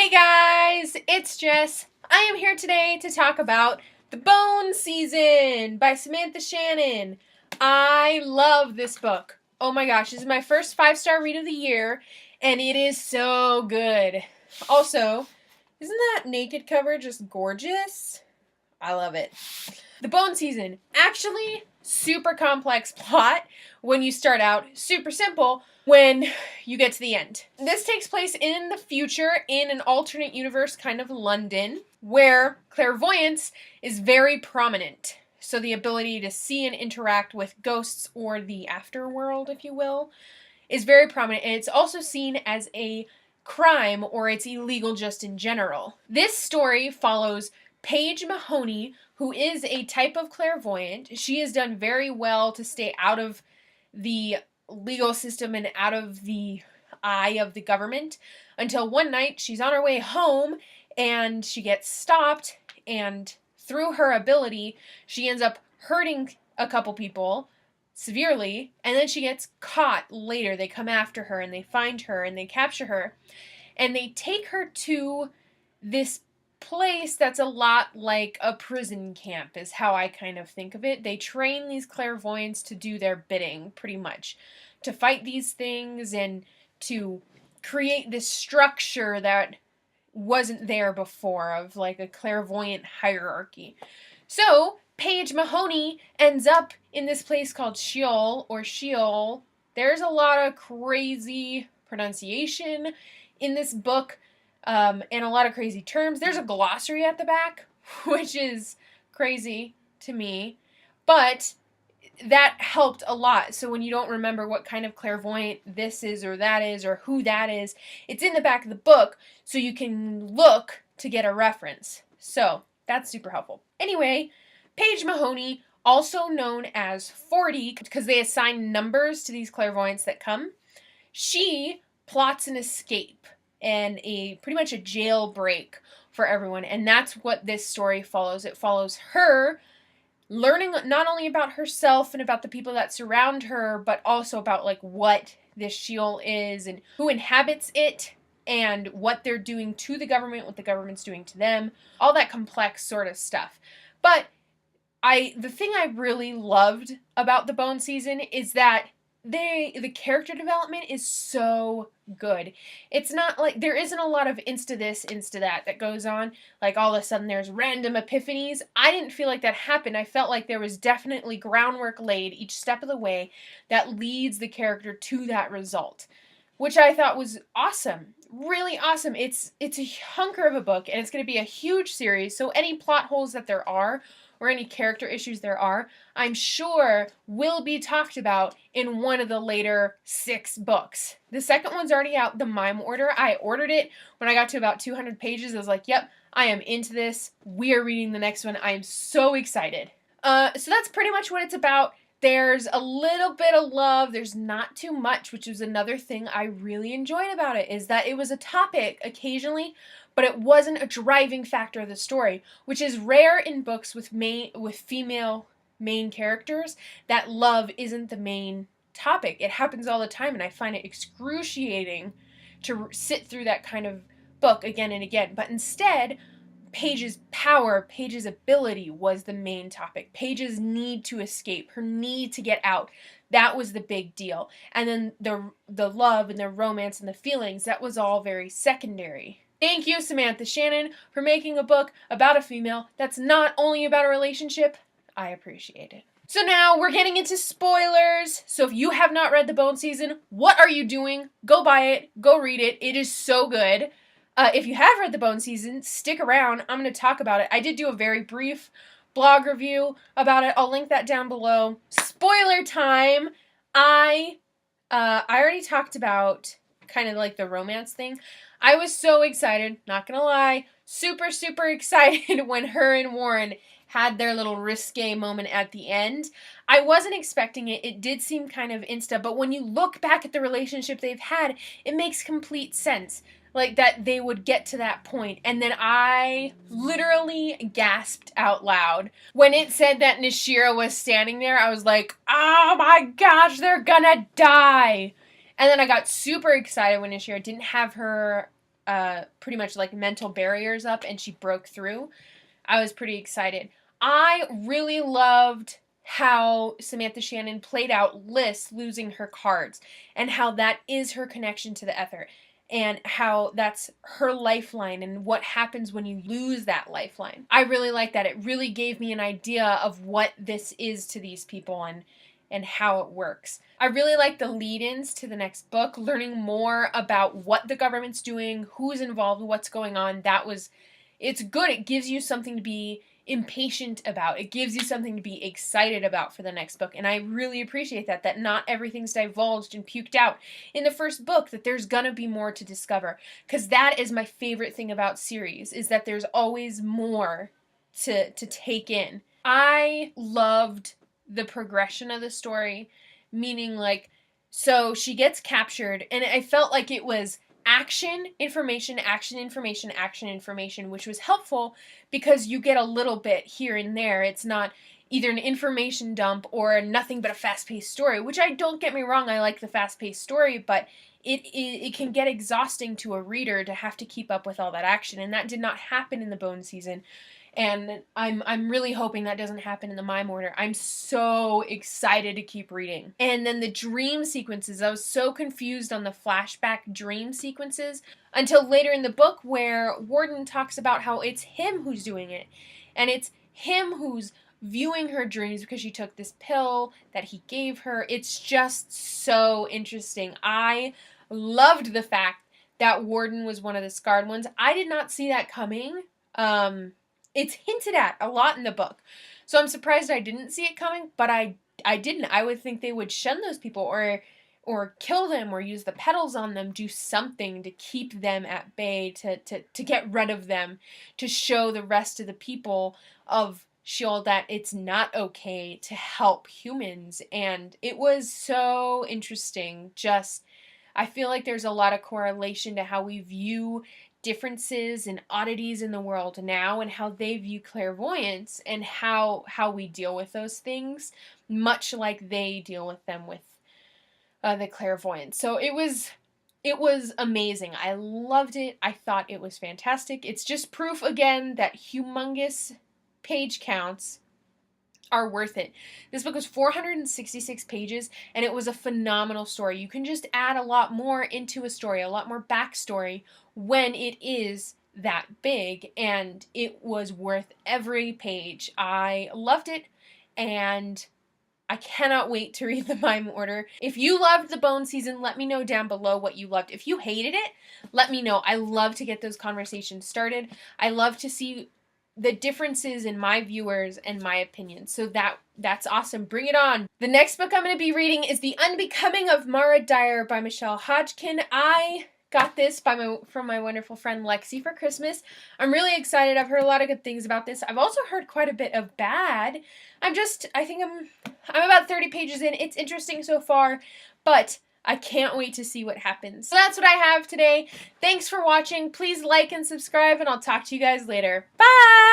Hey guys, it's Jess. I am here today to talk about The Bone Season by Samantha Shannon. I love this book. Oh my gosh, this is my first 5-star read of the year, and it is so good. Also, isn't that naked cover just gorgeous? I love it. The Bone Season. Actually, super complex plot when you start out, super simple when you get to the end. This takes place in the future in an alternate universe kind of London where clairvoyance is very prominent. So the ability to see and interact with ghosts or the afterworld, if you will, is very prominent, and it's also seen as a crime or it's illegal just in general. This story follows Paige Mahoney, who is a type of clairvoyant. She has done very well to stay out of the legal system and out of the eye of the government until one night she's on her way home and she gets stopped, and through her ability she ends up hurting a couple people severely, and then she gets caught later. They come after her and they find her and they capture her and they take her to this place that's a lot like a prison camp is how I kind of think of it. They train these clairvoyants to do their bidding, pretty much, to fight these things and to create this structure that wasn't there before of like a clairvoyant hierarchy. So Paige Mahoney ends up in this place called Sheol or Sheol. There's a lot of crazy pronunciation in this book. And a lot of crazy terms. There's a glossary at the back, which is crazy to me, but that helped a lot. So when you don't remember what kind of clairvoyant this is or who that is, it's in the back of the book so you can look to get a reference. So that's super helpful. Anyway, Paige Mahoney, also known as 40 because they assign numbers to these clairvoyants that come, she plots an escape and pretty much a jailbreak for everyone. And that's what this story follows. It follows her learning not only about herself and about the people that surround her, but also about like what this Sheol is and who inhabits it and what they're doing to the government, what the government's doing to them, all that complex sort of stuff. But the thing I really loved about The Bone Season is that the character development is so good. It's not like there isn't a lot of insta this, insta that goes on. Like all of a sudden there's random epiphanies. I didn't feel like that happened. I felt like there was definitely groundwork laid each step of the way that leads the character to that result, which I thought was awesome. Really awesome. It's a hunker of a book, and it's going to be a huge series. So any plot holes that there are or any character issues there are, I'm sure will be talked about in one of the later 6 books. The second one's already out, the Mime Order. I ordered it when I got to about 200 pages. I was like, yep, I am into this. We are reading the next one. I am so excited. So that's pretty much what it's about. There's a little bit of love. There's not too much, which is another thing I really enjoyed about it, is that it was a topic occasionally, but it wasn't a driving factor of the story, which is rare in books with female main characters, that love isn't the main topic. It happens all the time, and I find it excruciating to sit through that kind of book again and again. But instead, Paige's power, Paige's ability was the main topic. Paige's need to escape, her need to get out. That was the big deal. And then the love and the romance and the feelings, that was all very secondary. Thank you, Samantha Shannon, for making a book about a female that's not only about a relationship. I appreciate it. So now we're getting into spoilers. So if you have not read The Bone Season, what are you doing? Go buy it. Go read it. It is so good. If you have read The Bone Season, stick around. I'm going to talk about it. I did do a very brief blog review about it. I'll link that down below. Spoiler time. I already talked about kind of like the romance thing. I was so excited, not gonna lie, super, super excited when her and Warren had their little risque moment at the end. I wasn't expecting it. It did seem kind of insta, but when you look back at the relationship they've had, it makes complete sense. Like that they would get to that point. And then I literally gasped out loud. When it said that Nashira was standing there, I was like, oh my gosh, they're gonna die. And then I got super excited when Nashira didn't have her pretty much like mental barriers up and she broke through. I was pretty excited. I really loved how Samantha Shannon played out Lys losing her cards and how that is her connection to the Ether and how that's her lifeline and what happens when you lose that lifeline. I really like that. It really gave me an idea of what this is to these people and how it works. I really like the lead-ins to the next book, learning more about what the government's doing, who's involved, what's going on. It's good. It gives you something to be impatient about. It gives you something to be excited about for the next book. And I really appreciate that not everything's divulged and puked out in the first book, that there's gonna be more to discover. Because that is my favorite thing about series, is that there's always more to take in. I loved the progression of the story, meaning like, so she gets captured, and I felt like it was action, information, action, information, action, information, which was helpful because you get a little bit here and there. It's not either an information dump or nothing but a fast-paced story, which don't get me wrong, I like the fast-paced story, but it can get exhausting to a reader to have to keep up with all that action, and that did not happen in the Bone season. And I'm really hoping that doesn't happen in the Mime Order. I'm so excited to keep reading. And then the dream sequences. I was so confused on the flashback dream sequences until later in the book where Warden talks about how it's him who's doing it. And it's him who's viewing her dreams because she took this pill that he gave her. It's just so interesting. I loved the fact that Warden was one of the scarred ones. I did not see that coming. It's hinted at a lot in the book. So I'm surprised I didn't see it coming, but I didn't. I would think they would shun those people or kill them or use the petals on them, do something to keep them at bay, to get rid of them, to show the rest of the people of S.H.I.E.L.D. that it's not okay to help humans. And it was so interesting. I feel like there's a lot of correlation to how we view differences and oddities in the world now and how they view clairvoyance and how we deal with those things, much like they deal with them with the clairvoyance. So it was amazing. I loved it. I thought it was fantastic. It's just proof again that humongous page counts are worth it. This book was 466 pages, and it was a phenomenal story. You can just add a lot more into a story, a lot more backstory when it is that big, and it was worth every page. I loved it, and I cannot wait to read the Mime Order. If you loved the Bone season, let me know down below what you loved. If you hated it, let me know. I love to get those conversations started. I love to see the differences in my viewers and my opinions. So that's awesome. Bring it on. The next book I'm going to be reading is The Unbecoming of Mara Dyer by Michelle Hodgkin. I got this from my wonderful friend Lexi for Christmas. I'm really excited. I've heard a lot of good things about this. I've also heard quite a bit of bad. I think I'm about 30 pages in. It's interesting so far, but I can't wait to see what happens. So that's what I have today. Thanks for watching. Please like and subscribe, and I'll talk to you guys later. Bye!